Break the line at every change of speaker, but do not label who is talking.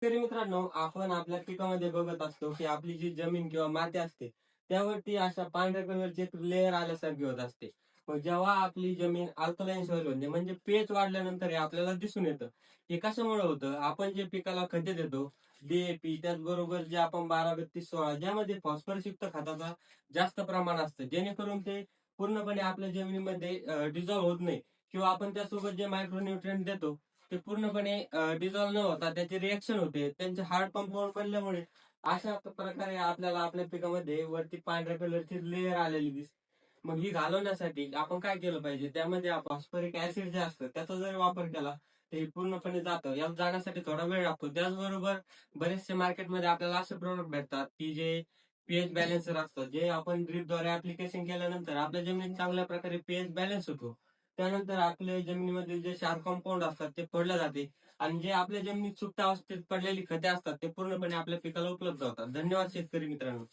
शेतकरी मित्रांनो, आपण आपल्या पिकामध्ये बघत असतो की आपली जी जमीन किंवा माती असते त्यावरती अशा पांढऱ्या कलरची एक लेअर आल्यासारखी होत असते. मग जेव्हा आपली जमीन अल्कलाईन सॉइल होते म्हणजे पेच वाढल्यानंतर हे आपल्याला दिसून येतं. हे कशामुळे होतं? आपण जे पिकाला खते देतो, DAP, त्याचबरोबर जे आपण 12-32-16 ज्यामध्ये फॉस्फरसयुक्त खताचा जास्त प्रमाण असतं, जेणेकरून ते पूर्णपणे आपल्या जमिनीमध्ये डिझॉल्व्ह होत नाही किंवा आपण त्यासोबत जे मायक्रोन्यूट्रिएंट देतो ते पूर्णपणे डिझॉल्व्ह न होता त्याची रिएक्शन होते. त्यांचे हार्ड कंपाऊंड बनल्यामुळे अशा प्रकारे आपल्याला आपल्या पिकामध्ये वरती पांढऱ्या कलरची लेयर आलेली दिसते. मग ही घालवण्यासाठी आपण काय केलं पाहिजे? त्यामध्ये फॉस्फरिक ऍसिड जे असतं त्याचा जर वापर केला तर हे पूर्णपणे जातं. याला जाण्यासाठी थोडा वेळ लागतो. त्याचबरोबर बरेचसे मार्केटमध्ये आपल्याला असे प्रोडक्ट भेटतात की जे पीएच बॅलन्सर असतात. जे आपण ड्रिपद्वारे ऍप्लिकेशन केल्यानंतर आपल्या जमिनीत चांगल्या प्रकारे पीएच बॅलन्स होतो. त्यानंतर आपल्या जमिनीमध्ये जे क्षार कंपाऊंड असतात ते फोडले जाते आणि जे आपल्या जमिनीत सुप्त अवस्थेत पडलेली खते असतात ते पूर्णपणे आपल्या पिकाला उपलब्ध होतात. धन्यवाद शेतकरी मित्रांनो.